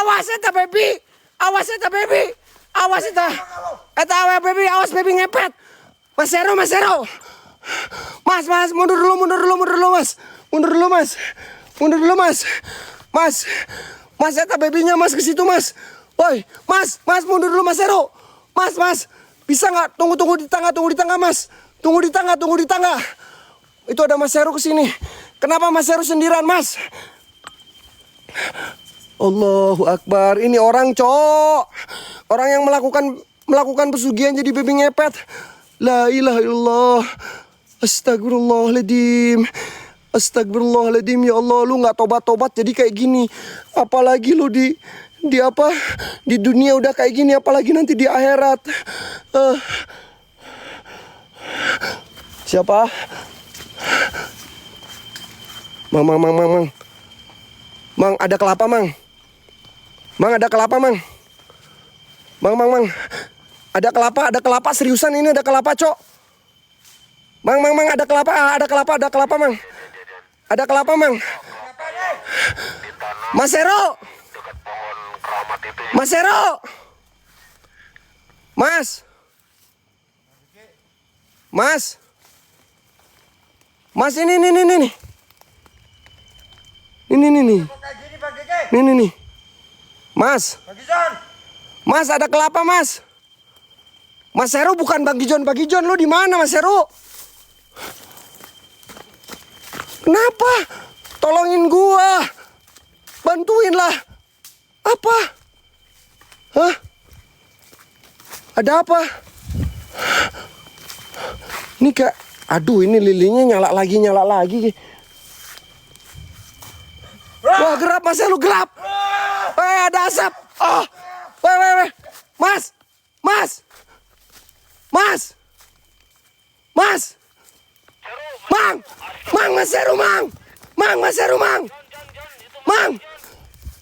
Awas eta baby. Awas eta baby. Awas eta. Eta awe baby, awas baby ngepet. Mas Hero, Mas Hero. Mas, mundur dulu Mas. Mundur dulu Mas. Mas, eta babynya Mas ke situ Mas. Woi, Mas, mundur dulu Mas Hero. Mas. Bisa nggak? Tunggu di tangga Mas. Tunggu di tangga. Itu ada Mas Hero ke sini. Kenapa Mas Hero sendirian Mas? Allahu Akbar. Ini orang cok. Orang yang melakukan pesugihan jadi baby ngepet. La ilaha illallah. Astagfirullahaladzim. Ya Allah, lu nggak tobat jadi kayak gini. Apalagi lu di dunia udah kayak gini, apalagi nanti di akhirat. Siapa? Mang. Mang, ada kelapa, Mang. Mang, ada kelapa, Mang. Mang. Ada kelapa, seriusan ini ada kelapa, Cok. Mang, ada kelapa, Mang. Ada kelapa, Mang. Mas Hero. Mas, ini. Ini. Mas, ada kelapa, Mas. Mas Hero bukan Bang Gijon, lu di mana, Mas Hero? Kenapa? Tolongin gua. Bantuin lah. Apa? Hah? Ada apa? Ini kayak, aduh, ini lilinnya nyala lagi. Wah, gelap Mas Hero, gelap. Ada asap. Oh. Weh. Mas. Mas Hero, Mang.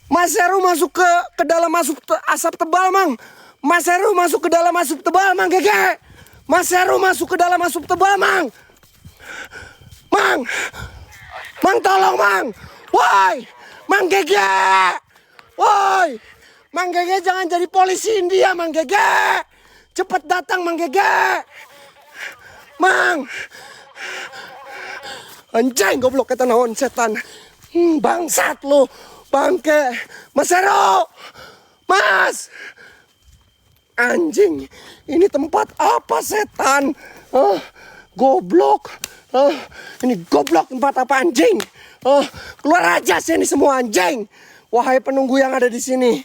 Mas Hero masuk ke dalam asap tebal, Mang. Mas Hero masuk ke dalam asap tebal, Mang Gege. Mas Hero masuk ke dalam asap tebal, Mang. Mang, tolong, Mang. Woi, Mang Gege. Woi, Mang Gege jangan jadi polisi India, Mang Gege. Cepat datang, Mang Gege. Mang. Anjing, goblok kata naon setan. Bangsat lu, bangke. Mas Hero. Mas. Anjing, ini tempat apa setan? Goblok. Ini goblok tempat apa anjing? Keluar aja sini semua anjing. Wahai penunggu yang ada di sini.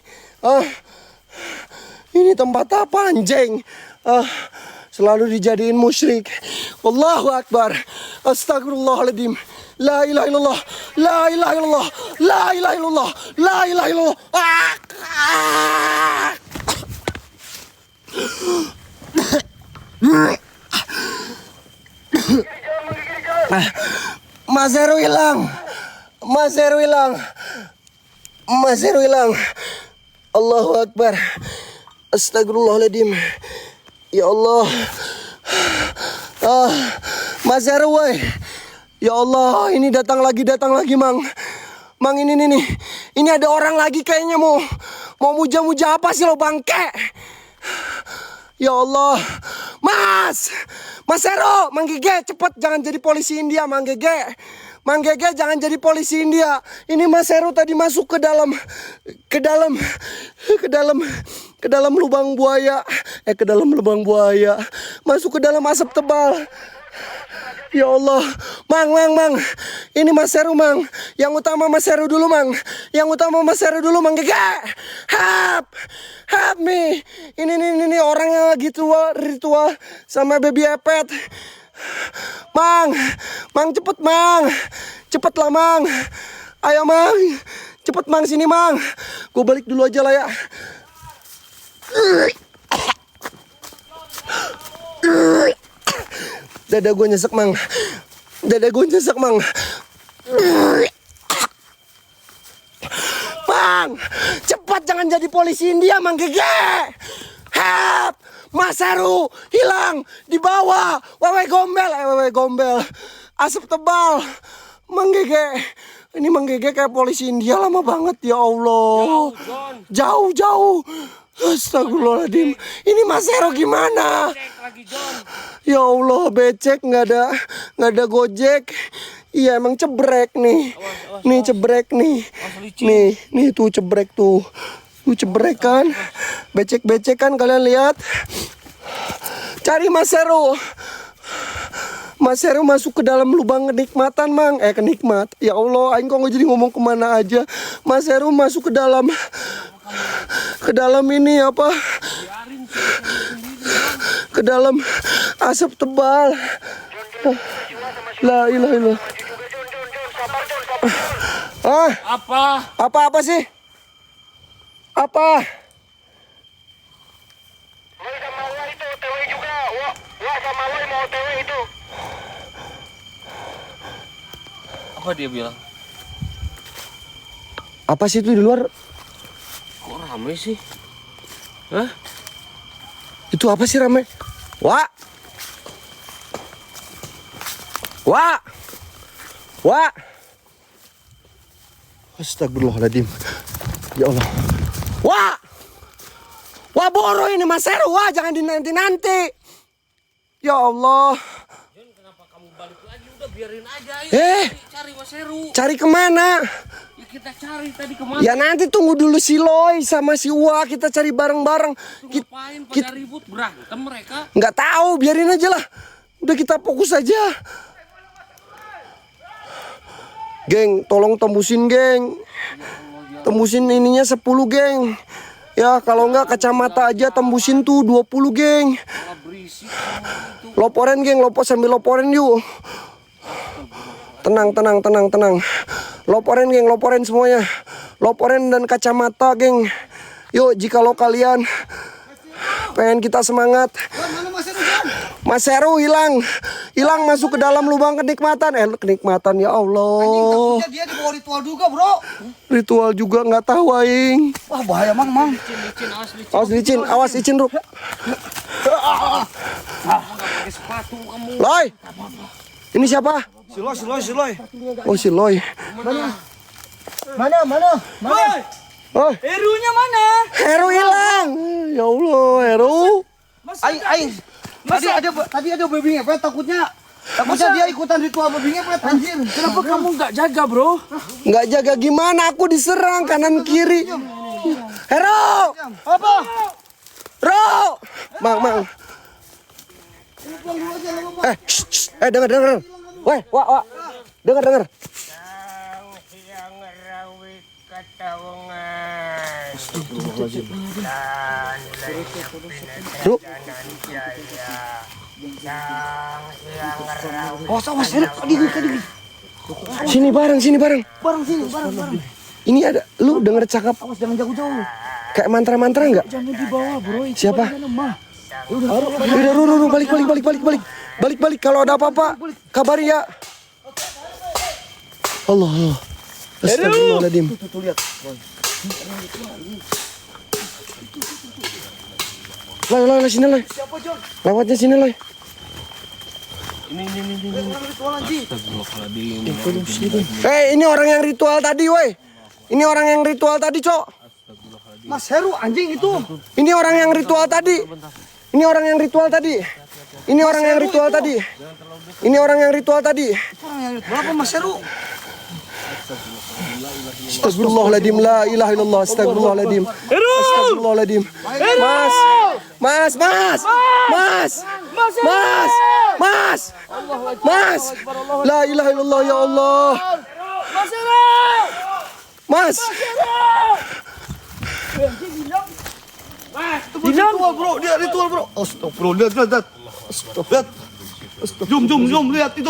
Ini tempat apa anjing? Selalu dijadiin musyrik. Allahu Akbar. Astagfirullahaladzim. La ilaha illallah. Mas Hero hilang. Allahu Akbar. Astagfirullahaladzim. Ya Allah. Mas Hero, woy. Ya Allah, ini datang lagi, Mang. Mang, ini nih. Ini ada orang lagi kayaknya mau muja-muja apa sih lo, bangke? Ya Allah. Mas Hero, Mang Gege, cepet jangan jadi polisi India, Mang Gege. Mang Gege jangan jadi polisi India. Ini Mas Hero tadi masuk ke dalam lubang buaya. Masuk ke dalam asap tebal. Ya Allah. Mang. Ini Mas Hero, Mang. Yang utama Mas Hero dulu, Mang. Mang Gege. Help me. Ini orang yang lagi ritual sama baby epet. Mang, cepet, Mang. Cepetlah, Mang. Ayo, Mang. Cepet, Mang, sini, Mang. Gue balik dulu aja lah ya. Dada gue nyesek, Mang. Mang, cepat jangan jadi polisi India, Mang Gege. Help! Mas Hero hilang di bawah. Wewe gombel. Asap tebal. Mang Gege. Ini menggigit kayak polisi India, lama banget ya Allah. Jauh, John. Jauh. Astagfirullahaladzim. Ini Mas Hero gimana? Cek lagi, John. Ya Allah, becek nggak ada Gojek. Iya emang cebrek nih. Nih cebrek nih. Nih tuh cebrek tuh. Tuh cebrek kan. Becek-becek kan kalian lihat. Cari Mas Hero. Mas Hero masuk ke dalam lubang kenikmatan, Mang. Kenikmat. Ya Allah, aing kok jadi ngomong kemana aja. Mas Hero masuk ke dalam ini apa? Ke dalam asap tebal. La ilaha illallah. Apa sih? Apa? Woi sama Woi itu OTW juga. Wah sama Woi mau OTW itu. Apa dia bilang? Apa sih itu di luar? Kok rame sih? Hah? Itu apa sih rame? Wah. Astagfirullahaladzim. Ya Allah. Wah boro ini Mas Hero. Wah jangan dinanti-nanti. Ya Allah. John, kenapa kamu balik lagi? Udah biarin aja. Cari Mas Hero. Cari kemana? Ya kita cari tadi kemana? Ya nanti tunggu dulu si Loy sama si Wah, kita cari bareng-bareng. Ngapain pada ribut berantem mereka? Nggak tahu, biarin aja lah. Udah kita fokus aja. Geng, tolong tembusin geng. Tembusin ininya 10 geng. Ya kalau nggak kacamata aja tembusin tuh 20 geng. Malah berisik sama itu. Loporen geng, sambil loporen yuk. Tenang. Loporen geng, loporen semuanya. Loporen dan kacamata geng. Yuk jikalau kalian pengen kita semangat. Mas Hero hilang masuk ke dalam lubang kenikmatan. Kenikmatan ya Allah. Dia dibawa ritual juga, Bro. Ritual juga nggak tahu aing. Wah, bahaya, Mang. Licin, Awas licin, Rup. pakai sepatu kamu. Loy. Ini siapa? Si Loy. Oh, si Loy. Mana? Oh, Herunya mana? Hero hilang. Ya Allah, Hero. Aing. Tadi ada babi ngepet takutnya dia ikutan ritual babi ngepet anjir. Kenapa kamu nggak jaga, Bro? Nggak jaga gimana? Aku diserang kanan kiri. Hero. Apa? Ro. Mang. Dengar. Wah. Dengar. Yang rawit ketawangan. Ru. Awas, tadi. Sini bareng. Bareng sini. Ini ada, lu denger cakap Awas jangan jauh-jauh. kayak mantra-mantra nggak? Jangan dibawa, Bro. Siapa? Udah, Ru, balik. Kalau ada apa-apa, kabari ya. Allah. Astagfirullahaladzim. Tuh lihat. Loy, sini Loy. Siapa, John? Lewatnya sini Loy. Ini. Ritual anjing. Ini orang yang ritual tadi, woi. Ini orang yang ritual tadi, Cok. Mas Heru anjing itu. Ini orang yang ritual tadi. Berapa Mas Heru? Astagfirullahaladzim, la ilaha illallah, astagfirullahaladzim. Astagfirullahaladzim. Mas. La ilaha illallah ya Allah. Mas. Ritual, Bro. Dia ritual, Bro. Astagfirullah, lihat. Lihat. Jom, lihat itu.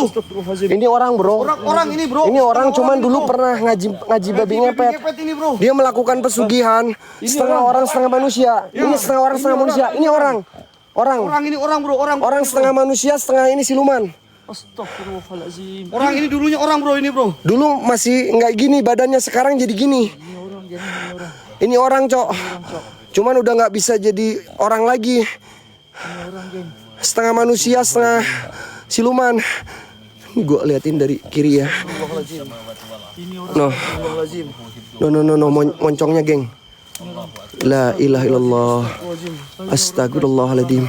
Ini orang, Bro. Orang ini, Bro. Ini orang cuman dulu pernah ngaji babi ngepet. Ini, Bro. Dia melakukan pesugihan. Setengah orang setengah manusia. Ini setengah orang setengah manusia. Ini orang. Orang ini orang, Bro. Orang setengah manusia, setengah ini siluman. Astagfirullahaladzim. Orang ini dulunya orang, Bro, ini, Bro. Dulu masih nggak gini badannya, sekarang jadi gini. Ini orang, Cok. Cuman udah nggak bisa jadi orang lagi. Setengah manusia, setengah siluman. Ini gue liatin dari kiri ya. No, moncongnya, geng. La ilaha illallah. Astagfirullahaladzim.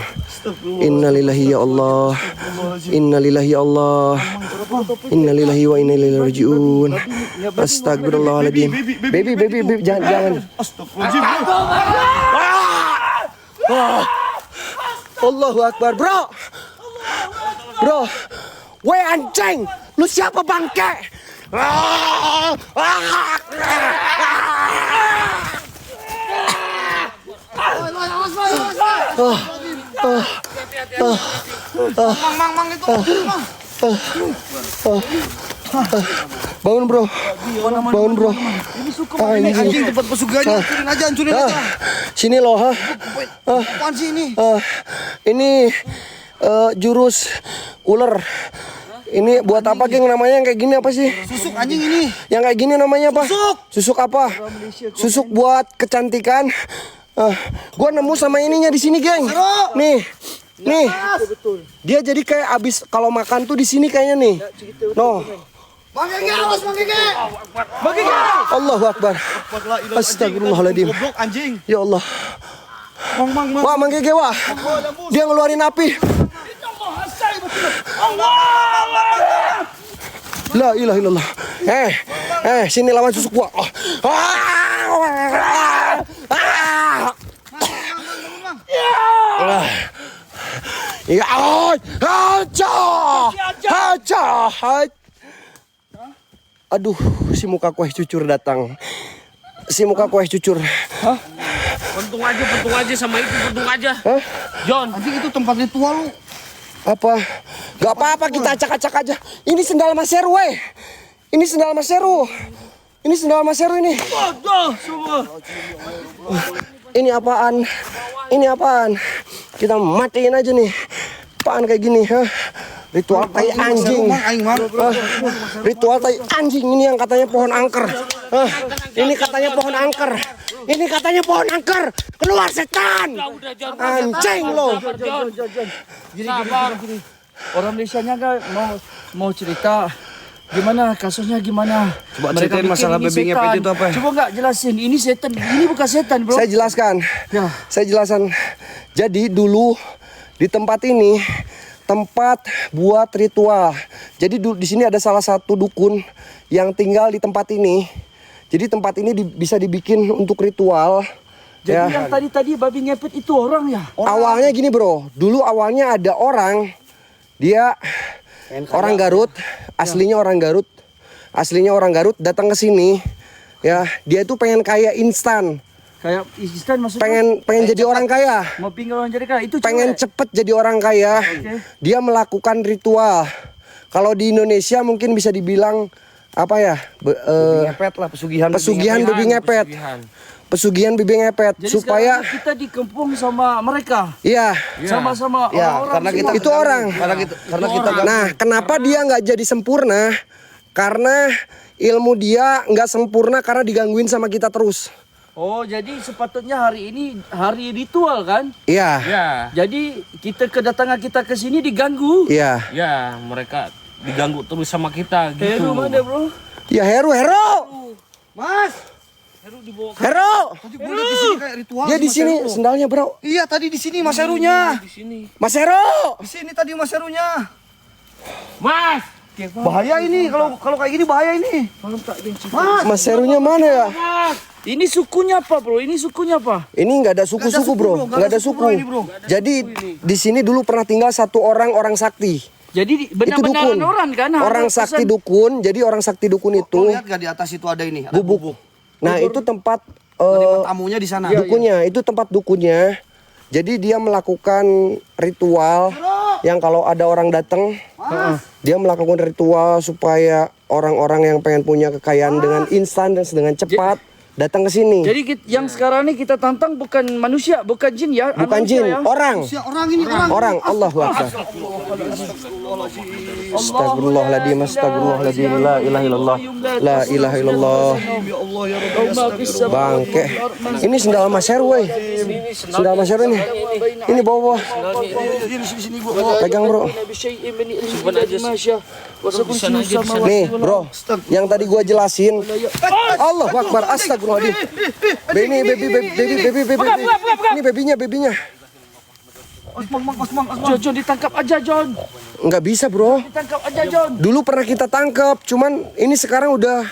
Innalillahi ya Allah. Innalillahi ya Allah. Innalillahi wa inna ilaihi rajiun. Astagfirullahaladzim. Baby, jangan. Allahu Akbar, bro. Weh anjing, lu siapa bangke? Bangun bro. Ini anjing tempat pesugihannya, hancurin aja. Sini loh, ha. Apaan sih ini? Ini jurus ular. Ini buat apa geng namanya yang kayak gini apa sih? Susuk anjing ini. Yang kayak gini namanya apa? Susuk apa? Susuk buat kecantikan. Gua nemu sama ininya di sini, geng. Nih. Dia jadi kayak abis kalau makan tuh di sini kayaknya nih. No. Bang Gege, awas Bang Gege. Allahu Akbar. Astagfirullahaladzim. Goblok anjing. Ya Allah. Mang. Wah, Mang Gege, wah. Dia ngeluarin api. La ilaha illallah. Sini lawan susuk gua. Ya, aduh, si muka kue cucur datang. Pentung aja sama itu, pentung aja. John, Anjing itu tempat ritual lu. Apa? Gak apa-apa, kita acak-acak aja. Ini sendal Mas Heru, weh. Ini sendal Mas Heru ini. Ini apaan? Kita matiin aja nih. Apaan kayak gini, ha? Ritual tai anjing. Ritual tai anjing ini yang katanya pohon angker. Ini katanya pohon angker. Keluar setan. udah John. Anjing lo. Gini. Orang Malaysianya kan mau cerita gimana kasusnya gimana. Coba ceritain masalah baby ngepet itu apa? Coba nggak jelasin. Ini setan. Ini bukan setan, bro. Saya jelaskan. Ya. Jadi dulu di tempat ini tempat buat ritual. Jadi di sini ada salah satu dukun yang tinggal di tempat ini. Jadi tempat ini bisa dibikin untuk ritual. Jadi yang tadi babi ngepet itu orang ya? Awalnya gini bro, dulu awalnya ada orang, dia orang Garut, aslinya orang Garut, datang ke sini, ya dia itu pengen kaya instan, Kayak instan maksudnya? pengen jadi orang kaya, Mau pingin orang jadi kaya itu pengen cewek. cepet jadi orang kaya, dia melakukan ritual. Kalau di Indonesia mungkin bisa dibilang apa ya? Ngepet lah, pesugihan Babi ngepet. Pesugihan babi ngepet. Jadi Supaya sekarang kita dikempung sama mereka. iya. Sama-sama Ya, orang-orang karena kita semua. Itu orang. Karena kita Nah, kenapa dia nggak jadi sempurna? Karena ilmu dia nggak sempurna karena digangguin sama kita terus. Oh, jadi sepatutnya hari ini hari ritual kan? Iya, Ya, Jadi kedatangan kita ke sini diganggu. iya. ya mereka diganggu terus sama kita gitu. Heru mana, bro? Ya Heru. Mas, Heru. tadi gue liat di sini kayak ritual. Dia di Mas sini Heru. sendalnya, Bro. Iya, tadi di sini Mas Herunya. Di sini. Mas Heru. Di sini tadi Mas Herunya. Mas, Bahaya ini kalau kayak gini bahaya ini. Mas, Mas Herunya mana ya? Ini sukunya apa, bro? Ini sukunya apa? Ini nggak ada suku-suku, Bro. Nggak ada suku. ini, bro. Jadi di sini dulu pernah tinggal satu orang sakti. Jadi Itu benar-benar dukun. orang kan? Orang 100%. sakti dukun. Jadi orang sakti dukun Tuh, itu lihat gak di atas itu ada ini, ada gubuk. Nah, itu tempat Tempat tamunya di sana. dukunnya, itu tempat dukunnya. Jadi dia melakukan ritual yang kalau ada orang datang, dia melakukan ritual supaya orang-orang yang pengen punya kekayaan dengan instan dan dengan cepat datang ke sini. Jadi yang sekarang ini kita tantang bukan manusia, bukan jin ya. Bukan manusia jin, ya. orang. Orang ini orang. Orang, Allahu Akbar. Astagfirullahaladzim, astagfirullahaladzim. La ilaha illallah. La ilaha illallah. Ya Allah ya Rabbi. Bangke. Ini sendal Mas Heru, weh. Sendal Mas Heru ini. Ini bawa. Sini gua. Pegang, Bro. Nih, Bro. Yang tadi gua jelasin. Allahu Akbar, astagfirullahaladzim. Ini baby. Ini babynya. Osmang. John ditangkap aja John. Nggak bisa, Bro. Ditangkap aja John. Dulu pernah kita tangkap, cuman ini sekarang udah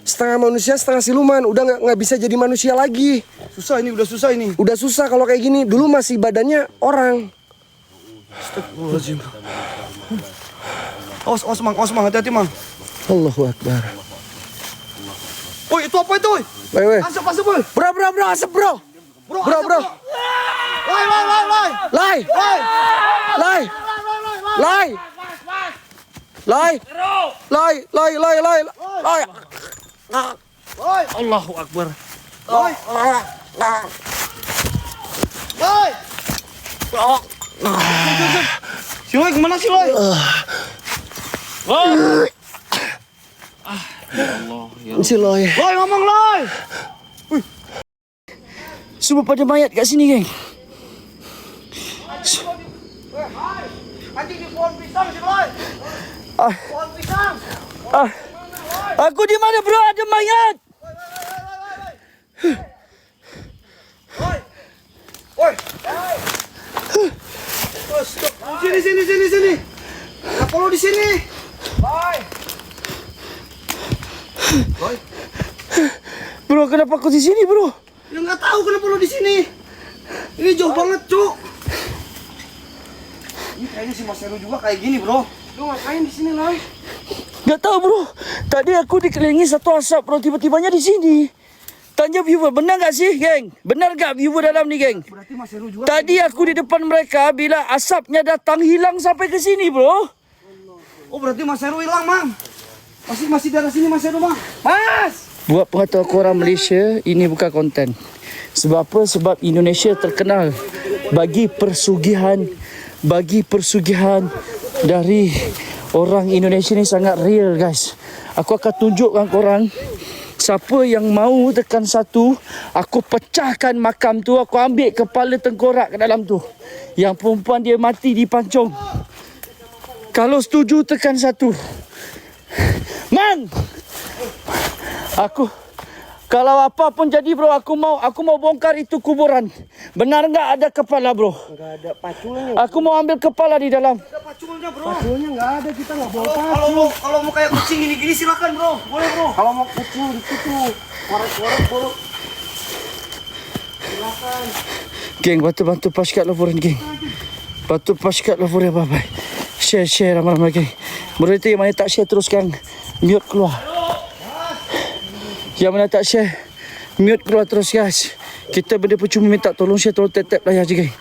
setengah manusia, setengah siluman. Udah nggak bisa jadi manusia lagi. Susah ini, udah susah ini. Udah susah kalau kayak gini. Dulu masih badannya orang. Astagfirullahaladzim. Os, Mang, hati-hati, Mang. Allahu Akbar. Woi, itu apa itu? Weh. Asap, boy. Bro, asap, bro. Bro. Lai. Allahu Akbar. Lai. Si Loi kemana sih, Loi? Si Loi. Loi, ngomong, Loi. Semua pada mayat kat sini, geng. Anjing di pohon pisang si Loi. Pohon pisang. Aku di mana, bro? Ada mayat. Woi. Stop. Sini. Kenapa lo di sini? Loi. Bro, kenapa aku di sini, bro? Ya nggak tahu kenapa lo di sini. Ini jauh banget, Cuk. Ini kayaknya si Mas Heru juga kayak gini, Bro. Lu ngapain di sini, Loi? Gak tahu, bro. Tadi aku dikelilingi satu asap, bro. Tiba-tibanya di sini. Tanya viewer, benar gak sih, geng? Benar gak viewer dalam ni, geng? Berarti Mas Heru juga. Tadi aku di depan mereka, bila asapnya datang hilang sampai ke sini, bro. Oh, berarti Mas Heru hilang, Mang. Masih daerah sini Mas Heru, Mang. Mas! Buat pengetahuan korang Malaysia, ini bukan konten. Sebab apa? Sebab Indonesia terkenal bagi persugihan dari orang Indonesia ni sangat real, guys. Aku akan tunjukkan korang siapa yang mau tekan satu, aku pecahkan makam tu, aku ambil kepala tengkorak ke dalam tu. Yang perempuan dia mati dipancung. Kalau setuju tekan satu. Mang! Aku kalau apa pun jadi, bro, aku mau bongkar itu kuburan. Benar enggak ada kepala, bro? Enggak ada pacungnya. Aku mau ambil kepala di dalam. Ada pacungnya, Bro. Pacungnya enggak ada, kita enggak bawa Kalau mau kayak kucing gini silakan, Bro. Boleh, Bro. Kalau mau kucing di situ, korek-korek, Bro. Geng, bantu paskat laporan, geng. Bantu paskat laporan, bye-bye. Share ramai-ramai, geng. Berarti yang mana tak share teruskan mute keluar. Yang mana tak share mute keluar terus, guys. Kita benda percuma minta tolong share, tolong tap layar je, geng.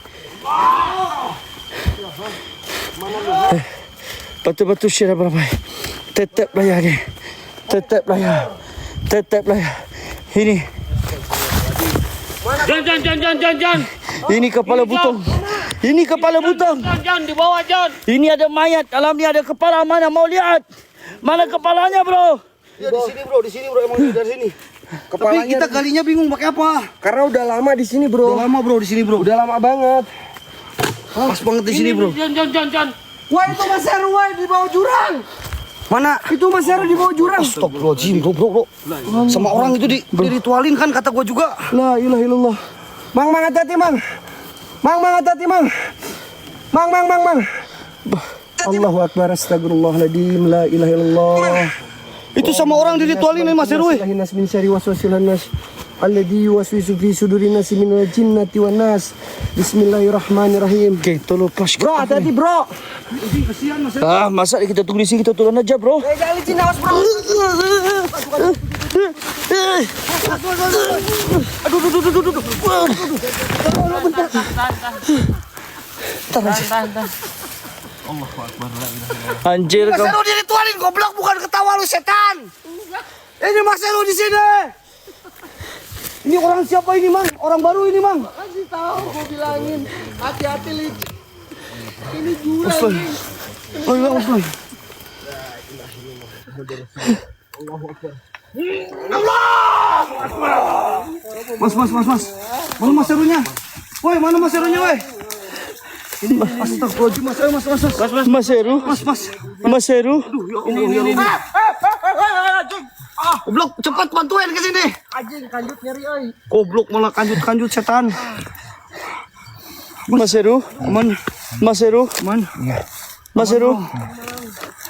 Bantu share ramai-ramai. Tap layar, geng. Tap layar. Ini. John. Ini kepala butong. John, di bawah, John. Ini ada mayat. Dalam ni ada kepala. Mana mau lihat? Mana kepalanya, bro? Ya di sini bro, emang dari sini. Tapi kita galinya bingung pakai apa? Karena udah lama di sini, Bro. Udah lama, Bro, di sini, Bro. Udah lama banget. Pas banget di sini, Bro. John. Wah, itu Mas Heru, di bawah jurang. Mana? Itu Mas Heru di bawah jurang. Astagfirullahaladzim, bro. Sama orang itu diritualin kan, kata gua juga. La ilaha illallah. Mang, hati-hati, Mang. Mang, hati-hati, Mang. Mang. Allahu Akbar, astagfirullahaladzim, la ilaha illallah. Itu sama orang diritualin nih, Mas Heru. Nas min syarri waswasil nas alladzi yuwaswisu fi sudurin nas minal jinnati wan nas. Bismillahirrahmanirrahim. Okay, tolong paskat. Bro, hati-hati, Bro. Kasihan, Mas Heru. Masa kita tunggu di sini, kita turun aja, bro. Jangan licin, awas, Bro. Tahan. Anjir Mas kau. Heru diritualin, goblok, bukan ketawa lu, setan. Ini Mas Heru di sini. Ini orang siapa ini, Mang? Orang baru ini, Mang. Kasih tahu, gue bilangin. Hati-hati, licin. Ini jurang. Oi. Mas. Mana Mas Herunya? Woi, mana Mas Herunya, woi? Ini astagfirullahaladzim, Mas. Mas Heru. Mas Heru. Ini. Goblok, cepat bantuin ke sini. Anjing, kanjut nyari, oi. Goblok malah kanjut setan. Mas Heru. Aman. Mas Heru. Aman. Mas Heru.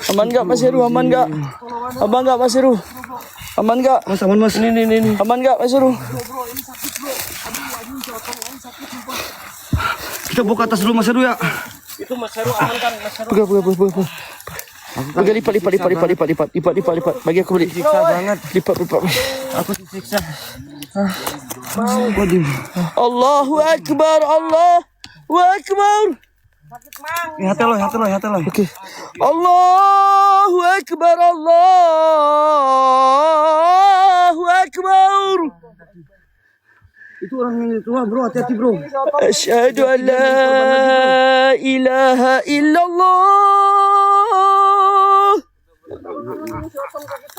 Aman gak Mas Heru? Aman gak? Abang gak Mas Heru? Aman gak? Mas, aman Mas. Ini. Aman gak Mas Heru? Kita bawa ke atas dulu Mas Heru ya. Itu Mas Heru aman kan Mas Heru? Pegang. Pegang lipat. Bagi aku beli. Siksa banget. Lipat. Aku disiksa. Allahu Akbar. Allahu Akbar. Hati lo. Okey. Allahu Akbar. Allahu Akbar. Itu orang yang tua, bro. Hati-hati, bro. Asyhadu an la ilaha illallah.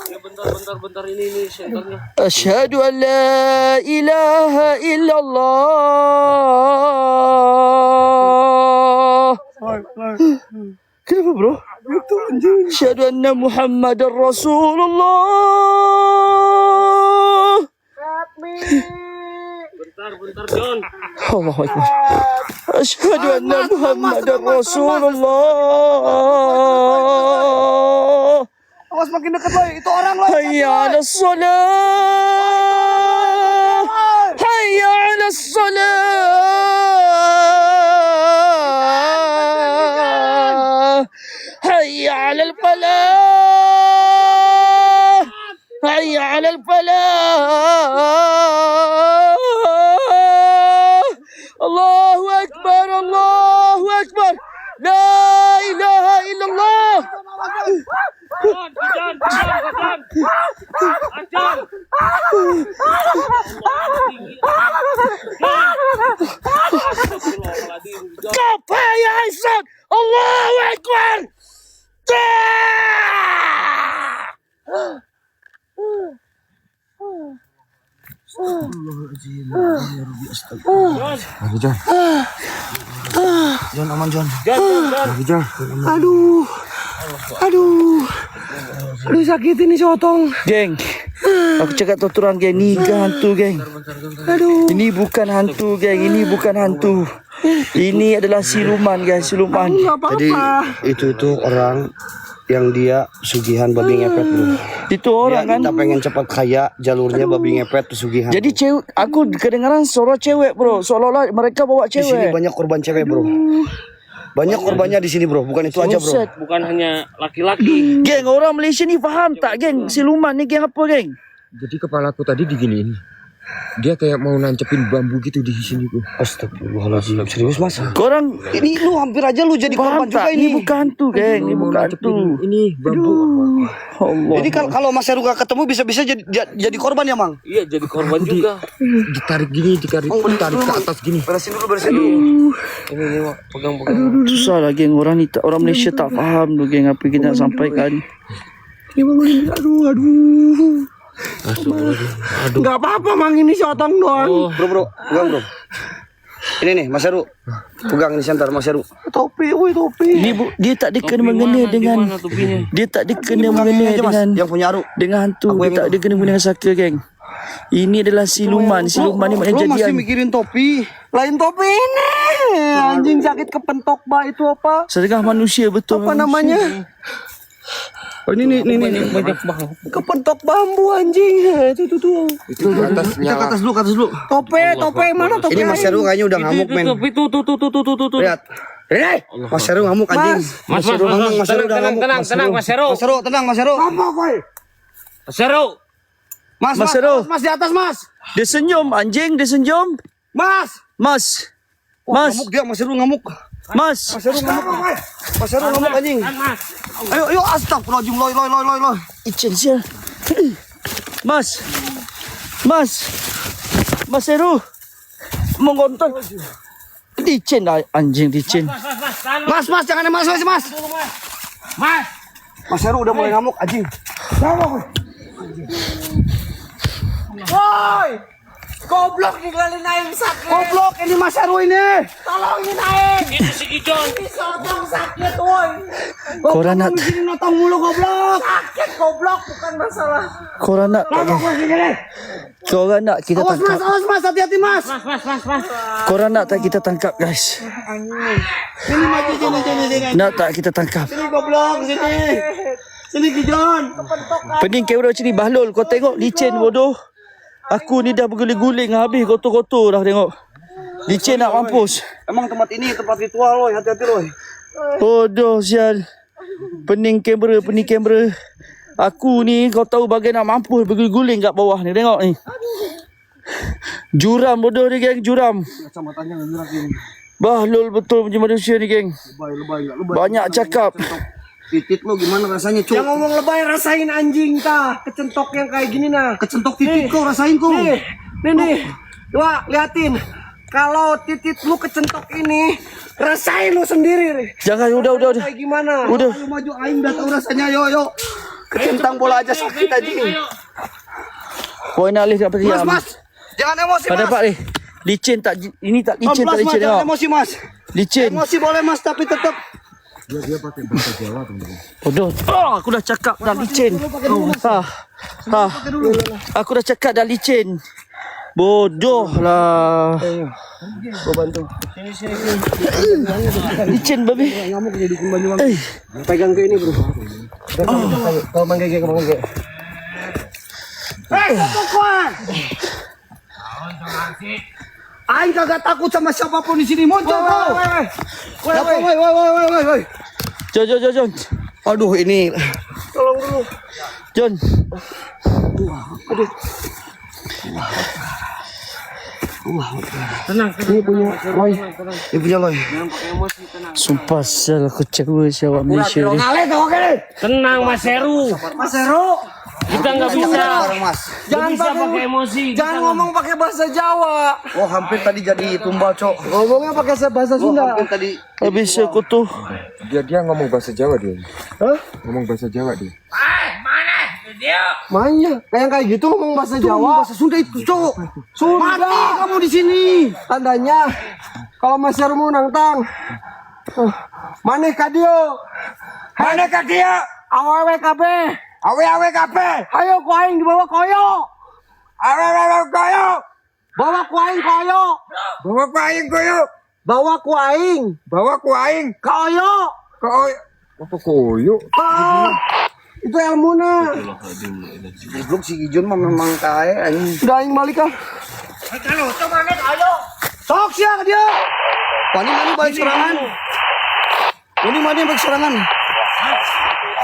Ya bentar ini senternya. Asyhadu an la ilaha illallah. Kenapa bro? Asyhadu anna Muhammadar Rasulullah. Bentar John. Allahu Akbar. Asyhadu anna Muhammadar Rasulullah. Awas makin dekat lo. Itu orang lo. Hayya 'alas salah. Hayya 'alas salah. Hayya 'alal falah. Hayya 'alal falah. Allahu Akbar. Allahu Akbar. La ilaha illallah. John. Stop! Ya Aisyah! Allahu Akbar! John, aman John. Aduh, sakit ini sotong. Geng, aku cakap tuturan geng, ni bukan hantu geng. Ini bukan hantu geng, ini bukan hantu. Ini adalah siluman guys, siluman. Jadi itu orang yang dia sugihan babi ngepet, bro. Itu orang kan. Kita pengen cepat kaya, jalurnya babi ngepet pesugihan. Jadi cewek, aku kedengaran suara cewek bro, seolah-olah mereka bawa di sini cewek. banyak korban cewek, bro. Banyak korbannya di sini, bro. Bukan itu aja, bro. Buset. Bukan hanya laki-laki. Geng, orang Malaysia ni faham tak geng? Siluman ni geng apa geng? Jadi kepalaku tadi diginiin. Dia kayak mau nancepin bambu gitu di sini tuh. Astagfirullahaladzim. Serius, Mas? Korang Ini lu hampir aja lu jadi faham korban juga tak? Ini ini. bukan hantu geng, ini bukan hantu. Ini bambu. Allah. Jadi kalau Mas Heru gak ketemu bisa-bisa jadi korban ya, Mang? Iya jadi korban juga. Ditarik gini, ditarik ke atas gini. Beresin dulu. Ini Mak, pegang. Susah lah geng, orang Malaysia tak faham tu geng apa kita nak sampaikan. Ini bang, aduh. Nggak apa-apa mang, ini sotong doang. Bro, pegang, bro. Ini nih, Mas Heru. Pegang ini sentar, Mas Heru. Topi. Ini dia tak dikena mengena dengan dia tak dikena mengena Aja, Mas, dengan yang punya Aru. dengan hantu. Aku Dia yang tak dikena dengan saka geng. Ini adalah siluman ni maknanya Bro, masih jadian. mikirin topi. Lain topi ini. Anjing sakit kepentok bah, itu apa? Setengah manusia betul. Apa manusia. namanya? Oh, ini. Banyak banget. Kepentok bambu anjing. Itu tuh. Itu ke atasnya. Kita ke atas dulu, Topi mana topi? Ini Mas Heru kayaknya udah ngamuk, men. Tuh. Lihat. Mas Heru ngamuk, anjing. Mas Heru udah ngamuk. tenang Mas Heru. Mas Heru, tenang, Mas Heru. Apa boy? Mas Heru. Mas Heru. Mas di atas, Mas. Dia senyum anjing, dia senyum. Mas. Mas. Ngamuk dia, Mas Heru ngamuk. Mas. Mas Heru ngamuk. Mas Heru ngamuk, anjing. Ayo, astagfirullahaladzim, loy. Icin sia. Mas. Mas Heru. Mengontrol. Licin dah anjing licin. Mas, jangan mas. Mas Heru udah mulai ngamuk anjing. Woi! Goblok ninggalin Aing sakit. Goblok ini Mas Heru ini. Tolongin Aing. Itu si Gijon. Sotong sakit, woi. Korang nak Sini notong mulu goblok. Sakit goblok bukan masalah. korang nak kita Awas tangkap. mas, hati-hati mas. Korang nak tak kita tangkap guys? Sini maju sini. Nak tak kita tangkap? Sini goblok sini. Sini Gijon. Pening kamera macam ni Bahlul. Kau tengok licin bodoh. Aku ni dah berguling-guling habis kotor-kotor dah tengok. Licin nak mampus. Emang tempat ini tempat ritual loh, hati-hati loh. Bodoh sial. Pening kamera. Aku ni kau tahu bagian nak mampus berguling-guling kat bawah ni. Tengok ni. Juram bodoh ni geng, juram. Kacamatanya ngerak ini. Bahlul betul macam manusia ni geng. Lebay. Banyak cakap. Titit lo gimana rasanya cuk? Yang ngomong lebay rasain anjing tah. Kecentok yang kayak gini nah. Kecentok titit kau rasain kau. Nih. Wah, liatin. Kalau titit lu kecentok ini, rasain lu sendiri. Ri. Jangan udah. Kayak gimana? Udah. Ayo maju aing udah tahu rasanya yo. Kecentang bola aja sakit anjing. Poin alih dapat diam. Mas. Jangan emosi Pada mas. Pak ni. Licin tak ini tak licin tak Mas, licin jangan tengok. emosi mas. Licin. Emosi boleh mas tapi tetap. Bodoh. Oh, aku dah cakap dah licin. Aku dah cakap dah licin. Bodoh lah. Gua bantu. Licin babi. Ngamuk jadi kembali bang. Pegang ke ini, Bro. Kau manggil. Pokoknya. Aing kagak takut sama siapapun di sini. Muncul kau. Woi. Jon. Aduh ini. Tolong dulu. Jon. Ini punya loy. Sumpah sel aku kecewa siapa Malaysia ni. Tenang Mas Heru. Mas Heru, Kita nggak bisa. Mas. jangan Bisa pakai emosi. Jangan ngomong pakai bahasa Jawa. Oh hampir tadi jadi tumbal cok. Ngomongnya pakai bahasa Sunda. Hampir tadi. Habis aku tu. Dia ngomong bahasa Jawa dia. Hah? Ngomong bahasa Jawa dia. Mainnya kayak gitu ngomong bahasa Jawa. Bahasa Sunda itu cok. Sunda. Mati kamu di sini. Tandanya kalau Mas Heru mau nantang. Maneh ka dieu? Mana kak dia? Awewe kabeh. Awe kape. Ayo ku aing dibawa koyo. Awe koyo. Bawa ku aing koyo. Bawa ku aing koyo. Bawa ku aing Bawa ku aing. koyo. Koyo. Apa koyo? Itu ilmuna. Goblok si Gijon mah memang kae anjing. Udah aing balik ah. Sok sia dia. Mani balik serangan. Mani balik serangan.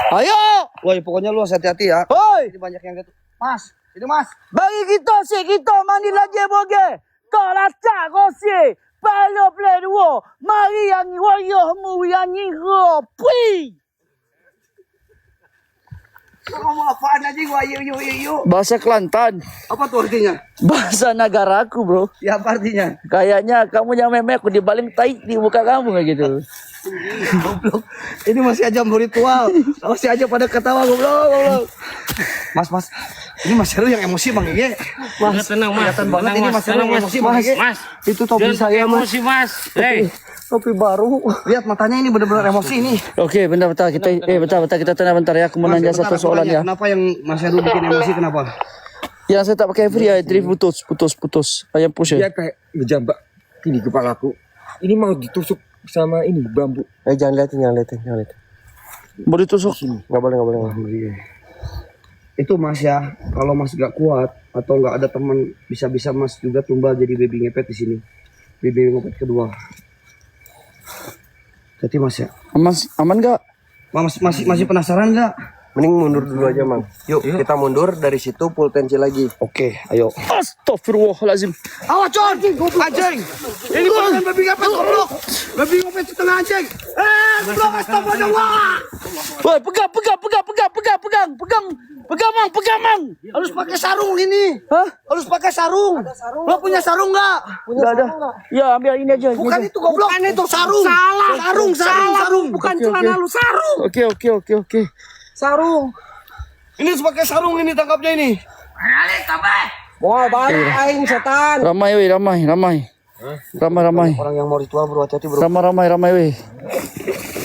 Ayo. Woi pokoknya lu hati-hati ya. Hoi. Ini banyak yang gitu. Mas, ini Mas. Bagi kita mandi lagi boge. Kau lacak kau si. Palo play dua. Mari yang wayo mu yang ni ho. Pui. Ngomong apaan aja gua yuk. Bahasa Kelantan. Apa tuh artinya? Bahasa negara aku, bro. Ya apa artinya? Kayaknya kamu yang memek aku dibaling tai di muka kamu kayak gitu. Goblok. Ini masih aja ritual. Masih aja pada ketawa goblok. Mas. Ini Mas Heru yang emosi Bang Ige. Mas, tenang Mas. Kelihatan banget ini Mas Heru yang emosi Bang Ige. Mas. Itu topi Jangan saya pakai Mas. emosi Mas. Hei. Topi baru. Lihat matanya ini benar-benar emosi ini. Oke, bentar kita tenang bentar ya. Aku mau nanya Bentar, satu aku soalan tanya, ya. Kenapa yang Mas Heru bikin emosi kenapa? Yang saya tak pakai free drift putus. Ayam push Dia ya. kayak ngejambak gini kepalaku. Ini mau ditusuk sama ini bambu. Jangan liatin. Mau ditusuk. Enggak boleh. Itu Mas ya, kalau Mas gak kuat atau gak ada teman bisa-bisa Mas juga tumbal jadi baby ngepet di sini. Baby ngepet kedua. Jadi Mas ya. Aman gak? Masih penasaran gak? Mending mundur dulu aja, Mang. Yuk, kita mundur dari situ full tensi lagi. Oke, ayo. Astagfirullahalazim. Awas, Con. Anjing. Ini bukan babi ngepet, goblok. Babi ngepet setengah anjing. Goblok, astagfirullah. Woi, pegang, Mang, pegang, Mang. Harus pakai sarung ini. Hah? Harus pakai sarung. Lo punya sarung nggak? Enggak ada. Ya, ambil ini aja. Bukan itu goblok. Bukan itu sarung. Sarung. Bukan celana lu, sarung. Oke. Sarung. Ini harus pakai sarung ini tangkapnya ini. Wah, balik aing setan. Ramai. Orang yang mau ritual bro, hati-hati bro. Ramai, weh.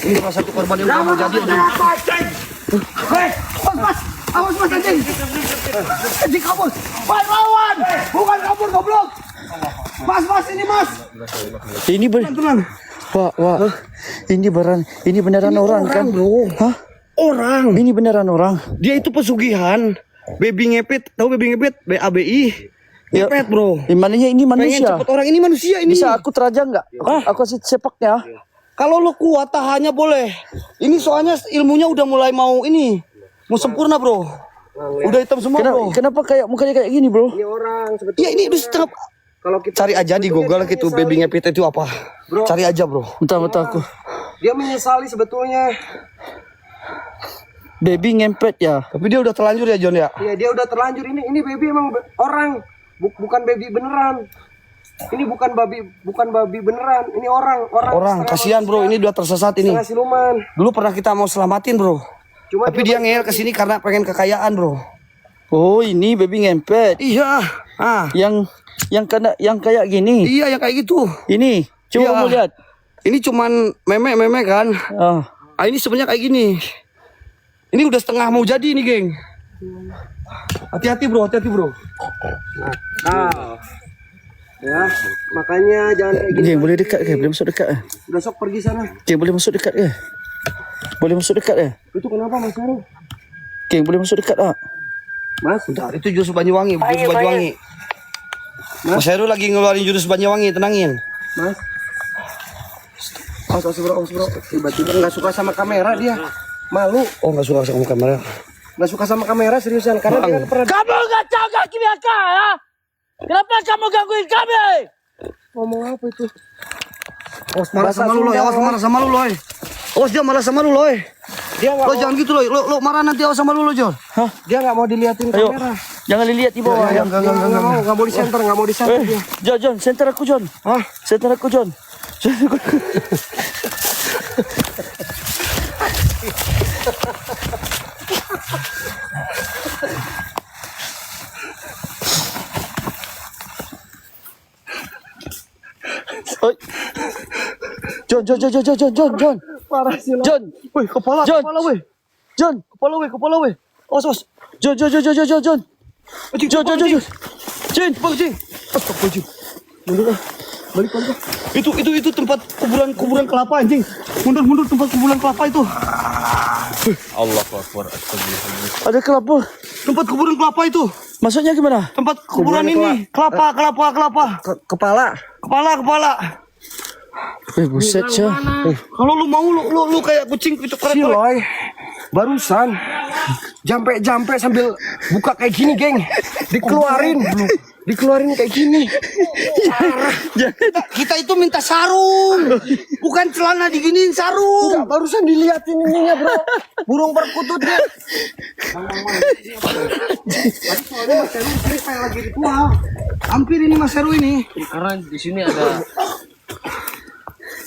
Ini salah satu korban yang udah mau jadi. Mas. Awas mas anjing. Anjing kabur. Mas lawan. Bukan kabur goblok. Mas ini mas. Ini Tenang. Wah. Ini beneran orang kan? Bro. Hah? Orang. Ini beneran orang. Dia itu pesugihan. Baby ngepet. Tahu baby ngepet? BABI. Ya. Ngepet bro. Mananya ini Pengen manusia. cepet orang ini manusia ini. Bisa aku terajang nggak? Aku kasih sepaknya. Kalau lo kuat tahannya boleh. Ini soalnya ilmunya udah mulai mau ini. Mau sempurna bro. Udah hitam semua bro. Kenapa kayak mukanya kayak gini, bro? Ini orang sebetulnya. Ya ini udah setengah. Kalau kita Cari aja di Google gitu baby ngepet itu apa. Cari aja bro. Bentar aku. dia menyesali sebetulnya. Baby ngempet ya. Tapi dia udah terlanjur ya John ya. Iya, dia udah terlanjur. Ini baby emang orang. Bukan baby beneran. Ini bukan babi beneran. Ini orang. Kasihan bro, ini udah tersesat ini. Setengah siluman. Dulu pernah kita mau selamatin bro. Cuma Tapi dia ngeyel kesini karena pengen kekayaan bro. Oh, ini baby ngempet. Iya. Yang kayak gini. Iya yang kayak gitu. Ini. Coba Iya. kamu lihat. Ini cuman meme kan. Ini sebenarnya kayak gini. Ini udah setengah mau jadi nih geng. Hati-hati bro. ya, makanya jangan kayak gini. Geng, boleh dekat ke? Boleh masuk dekat ke? Udah sok pergi sana. Geng, boleh masuk dekat ke? Boleh masuk dekat ke? Itu kenapa Mas Heru? Geng, boleh masuk dekat tak? Mas, Bentar, itu jurus Banyuwangi. Mas Heru lagi ngeluarin jurus Banyuwangi, tenangin. Mas. Awas bro. Tiba-tiba nggak suka sama kamera dia. Malu. Oh nggak suka sama kamera. Nggak suka sama kamera seriusan karena dia kan pernah Kamu nggak jaga kibiaka ya? Kenapa kamu gangguin kami? ngomong apa itu? Awas marah sama lu loh, awas marah sama lu loh. Awas dia marah sama lu loh. Dia nggak Lo jangan gitu loh, lo marah nanti awas sama lu loh John. dia nggak mau diliatin Ayo, kamera. jangan dilihat di bawah. Nggak mau di center, nggak mau di center dia. John, center aku John. Center aku John. Oi. John. Parah sih lo. John. Wih kepala weh. John. Kepala weh. Awas. John. John. Bang Jin. Astagfirullahaladzim. Balik. Itu tempat kuburan kelapa anjing. Mundur tempat kuburan kelapa itu. Allahu Akbar. Astagfirullah. Ada kelapa. Tempat kuburan kelapa itu. Maksudnya gimana? Tempat kuburan ini. Kelapa. Kepala. Buset ya. Kalau lu mau lu kayak kucing itu keren. Loy, barusan jampe sambil buka kayak gini, geng. Dikeluarin kayak gini. Kita itu minta sarung. Bukan celana diginiin sarung. Enggak, barusan diliatin ininya, bro. Burung perkututnya. Soalnya Mas Heru ini kayak lagi ritual. Hampir ini Mas Heru ini. Karena di sini ada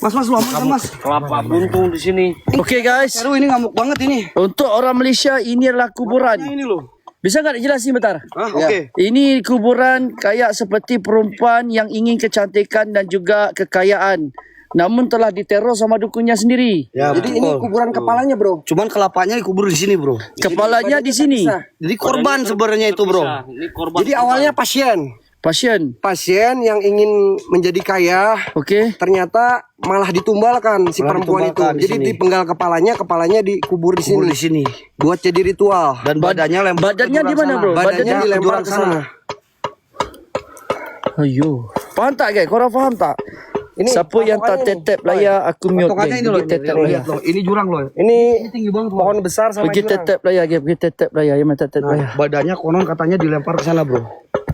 Mas lu aman Mas. kelapa buntung di sini. Oke guys, Heru ini ngamuk banget ini. untuk orang Malaysia ini adalah kuburan. Ini loh. Bisa nggak dijelasin bentar? Oke. Ini kuburan kayak seperti perempuan yang ingin kecantikan dan juga kekayaan. Namun telah diteror sama dukunnya sendiri. Ya, Jadi ini kuburan kepalanya, bro. Cuman kelapanya dikubur di sini, Bro. Kepalanya di sini. Jadi korban sebenarnya itu, Bro. Nah, ini korban. Jadi awalnya pasien yang ingin menjadi kaya, Oke. ternyata malah ditumbalkan si Malah perempuan itu. ditumbalkan di Jadi sini. dipenggal kepalanya dikubur di Kubur sini. di sini. Buat jadi ritual. Dan badannya lempar badannya ke di mana, jurang Bro? sana. Badannya ke dilempar jurang ke sana. Ayo. Paham tak guys? Korang faham tak? Siapa yang tak tetap layar, aku mute Patokannya geng. ini loh, Pergi tetap lihat layar. loh. Ini jurang loh. Ini tinggi banget loh. pohon besar sama Pergi jurang. tetap layar geng. Pergi tetap layar. Yang tetap layar. Badannya konon katanya dilempar ke sana, Bro.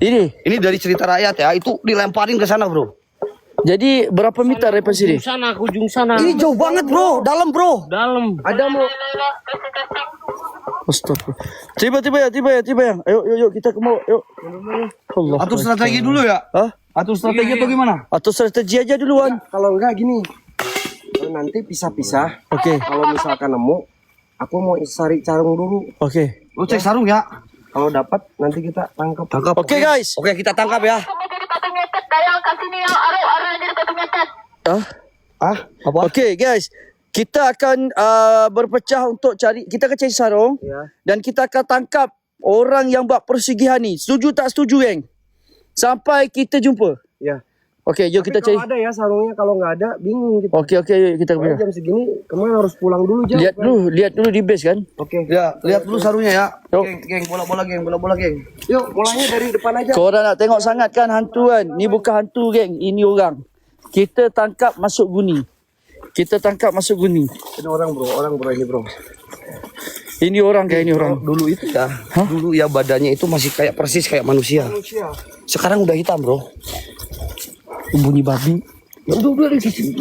Ini. Ini dari cerita rakyat ya, itu dilemparin ke sana, Bro. Jadi berapa meter dari sini? Ujung sana. Ini jauh banget, Bro. Dalam, Bro. Dalam. Ada mau Astagfirullah. Tiba ya. Yuk kita ke mau. Yuk. Allah. Atur strategi dulu ya. Hah? Atur strategi atau gimana? Atau strategi aja duluan. kalau enggak gini. Nanti pisah-pisah. Oke. Kalau misalkan nemu, aku mau cari carung dulu. Oke. Lu cek sarung ya. Kalau dapat nanti kita tangkap. Tangkap. Oke guys. Oke, kita tangkap ya. Ah. Apa? Oke guys. Kita akan berpecah untuk cari. Kita akan cari sarung. Ya. Dan kita akan tangkap orang yang buat persigihan ni. Setuju tak setuju geng? Sampai kita jumpa. Ya. Oke, jom kita Tapi cari. kalau ada ya sarungnya, kalau nggak ada bingung gitu. Oke, yuk kita Soalnya ke jam segini kemana harus pulang dulu jam. lihat dulu di base kan. Oke. Ya, lihat dulu sarungnya ya. Yuk. Geng, bola-bola geng. Yuk, mulainya dari depan aja. Korang nak tengok sangat kan hantu kan? Ni bukan hantu geng, ini orang. Kita tangkap masuk guni. Ini orang bro ini bro. Ini orang kayak ini orang. Dulu itu ya, dulu ya badannya itu masih kayak persis kayak manusia. Sekarang udah hitam, Bro. Bunyi babi. Ya udah di sini.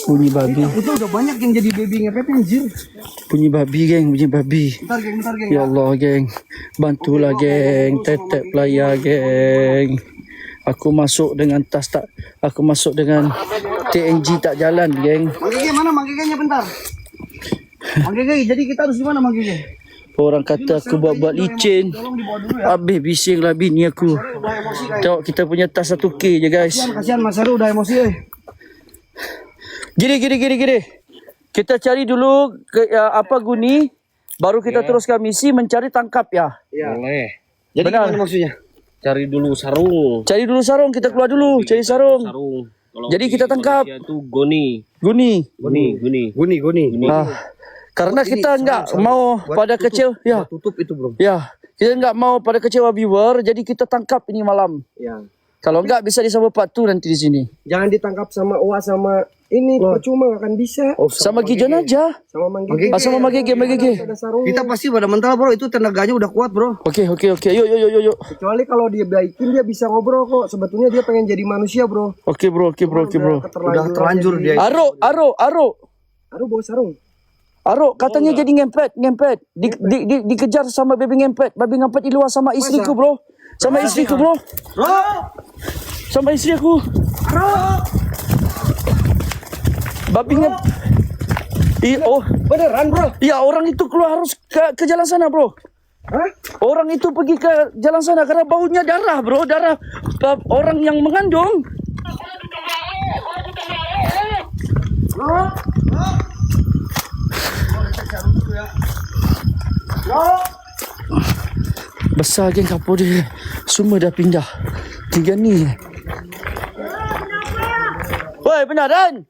Bunyi babi. Itu udah banyak yang jadi baby ngepet anjir. Bunyi babi geng, bunyi babi. Bentar geng. Ya Allah geng. Bantulah geng, tetep layar geng. Aku masuk dengan tas tak, aku masuk dengan TNG tak jalan geng. Mang Gege mana Mang Gegenya bentar. Mang Gege, jadi kita harus gimana Mang Gege? Orang kata aku buat licin. Tolong dibawa dulu ya. Habis bising lah bini aku. Udah emosi guys. Tengok kita punya tas 1K je guys. Kasihan Mas Heru udah emosi Gini. Kita cari dulu guni. Baru kita teruskan misi mencari tangkap ya. Boleh. Jadi Benar. gimana maksudnya? Cari dulu sarung. Cari dulu sarung, kita keluar dulu. Cari sarung. Kalau Jadi di kita tangkap. Malaysia tuh goni. Guni. Guni. Karena kita enggak mau pada kecil. Ya. Tutup itu, Bro. Ya. Kita enggak mau pada kecewa viewer. Jadi kita tangkap ini malam. Ya. Kalau enggak bisa disambung part 2 nanti di sini. Jangan ditangkap sama Uwa sama ini percuma nggak akan bisa. Sama Gijon aja. Sama Manggigi. Sama Magege. Ada sarung. Kita pasti pada mental, Bro. Itu tenaganya udah kuat, Bro. Oke. Yuk. Kecuali kalau dia baikin dia bisa ngobrol kok. Sebetulnya dia pengen jadi manusia bro. Oke bro. Udah terlanjur dia. Aro. Aduh bawa sarung. Aro katanya jadi ngempet. Dikejar sama babi ngempet. Babi ngempet di luar sama istriku bro. Sama istriku bro. Sama istri aku. Babi ngempet. Beneran bro? Iya orang itu keluar harus ke jalan sana bro. Hah? Orang itu pergi ke jalan sana karena baunya darah bro. Darah orang yang mengandung. Besar geng kapur dia. Semua dah pindah. Tinggal ni. Woi benaran?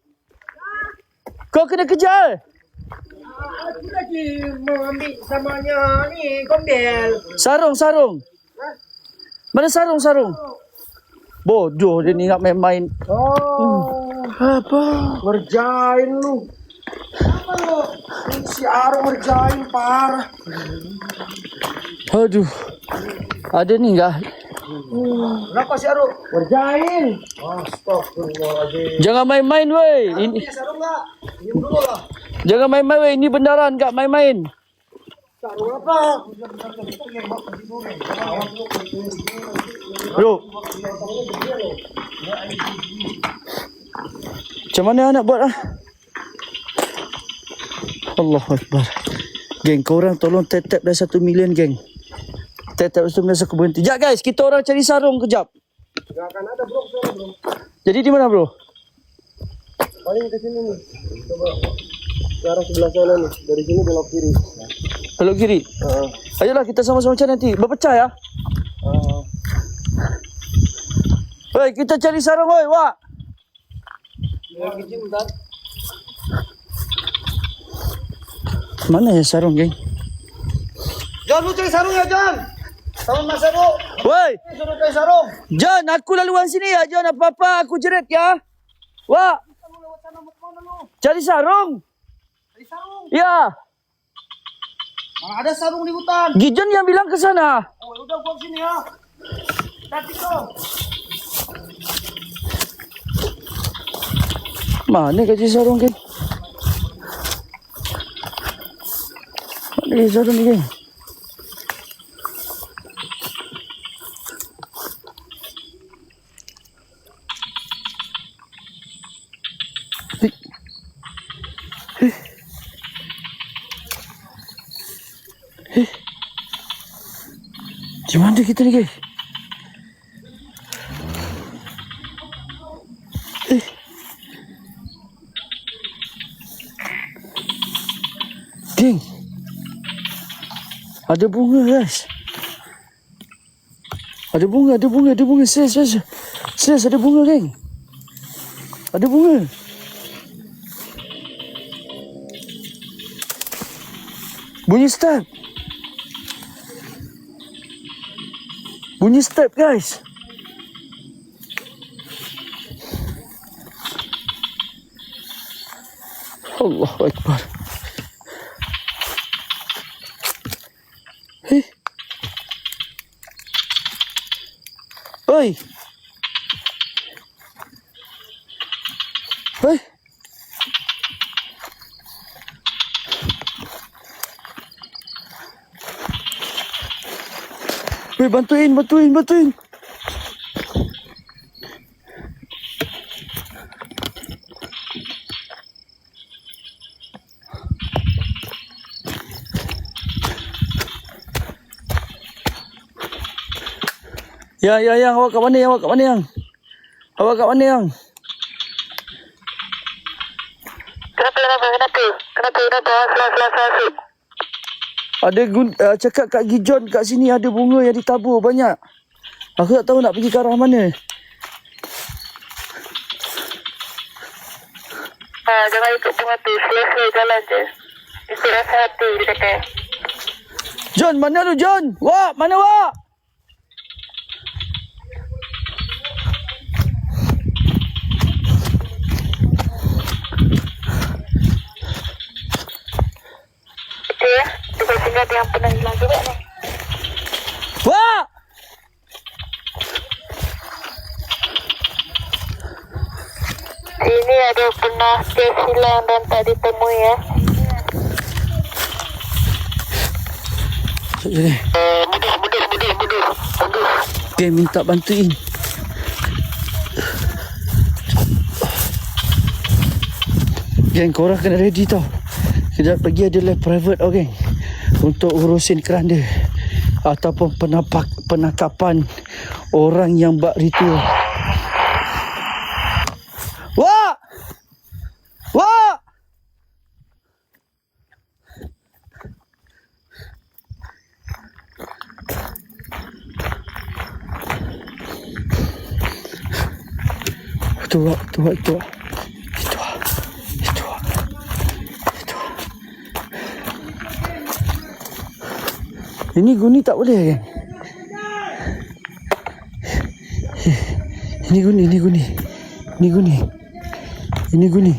Kau kena kejar. Aku lagi mau ambil samanya ni gombel. Sarung. Mana sarung? Bodoh dia ni nak main-main. Apa? Ngerjain lu. Apa lu? Si Aro ngerjain parah. Aduh. Ada ni enggak? Kenapa si Aro? Ngerjain. Astagfirullahaladzim. Jangan main-main weh. Ini Sarung enggak? Diam dulu lah. jangan main-main weh. Ini benaran enggak main-main. Sarung apa? Bro. Macam mana nak buat ah? Allahu Akbar. Geng, korang tolong tap-tap dah 1 million geng. Tap-tap 1 million aku berhenti. Sekejap guys, kita orang cari sarung kejap. Gak akan ada bro, bro. Jadi di mana bro? Paling ke sini nih. Coba ke arah sebelah sana nih. Dari sini belok kiri. Belok kiri. Ayolah kita sama-sama cari nanti. Berpecah ya. Hei, kita cari sarung woi, Wak. Mana ya sarung geng? John, lu cari sarung ya, John. Sama Mas Heru. Woi, Suruh cari sarung. John, aku laluan sini ya, John. Apa-apa aku jerit ya. Wak. Cari sarung. Cari sarung. Ya. Mana ada sarung di hutan? Gijon yang bilang ke sana. Oh, udah gua sini ya. Tapi kok. Mana kasih sarung kan? Mana kasih sarung ni kan? Di mana kita ni guys? Geng. Ada bunga guys. Ada bunga. Serius ada bunga geng. Ada bunga. Bunyi step. Bunyi step guys. Allahu Akbar. Hei. Oi. Hei. Weh, bantuin. Ya, awak kat mana yang? Awak kat mana yang? Kenapa? Selasa. Ada cakap kat Gijon kat sini ada bunga yang ditabur banyak. Aku tak tahu nak pergi ke arah mana. Jangan ikut bunga tu. Selesai jalan je. Ikut rasa hati dia kata. John, mana tu John? Wak, mana Wak? Ya, tiba-tiba dia yang pernah hilang juga ni. Wak! Ini ada pernah kes hilang dan tak ditemui ya. Jadi. Mundur. Dia minta bantuin. Geng, korang kena ready tau. Kejap lagi ada live private geng. Untuk urusin keranda ataupun penangkapan orang yang buat ritual. Wak! Itu Wak. Ini guni tak boleh kan? Ini guni.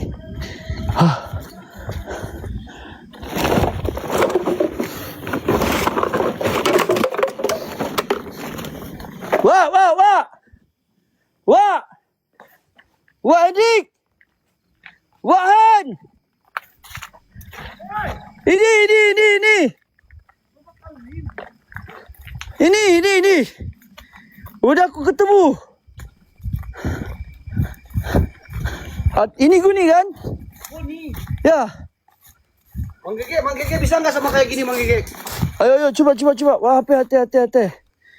Ha. Wah, adik. Wahan. Ini. Udah aku ketemu. Ini guni kan? Guni. Ya. Mang Gege bisa nggak sama kayak gini Mang Gege? Ayo coba. Wah, hati.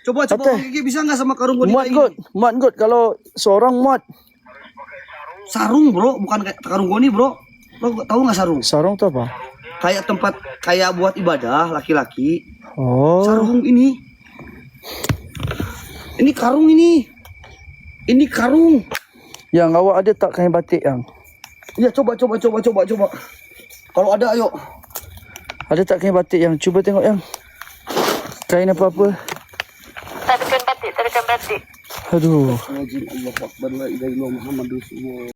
Coba Mang Gege bisa nggak sama karung guni kayak gini? Muat God kalau seorang muat. Sarung bro, bukan kayak karung guni bro. Lo tahu nggak sarung? Sarung tu apa? Kayak tempat kayak buat ibadah laki-laki. Oh. Sarung ini. Ini karung ini. Ini karung. Yang awak ada tak kain batik yang? Ya coba. Kalau ada ayo. Ada tak kain batik yang? Cuba tengok yang. Kain apa-apa. Tarikan batik. Aduh. Allah Akbar, la ilaha illallah Muhammadur Rasulullah.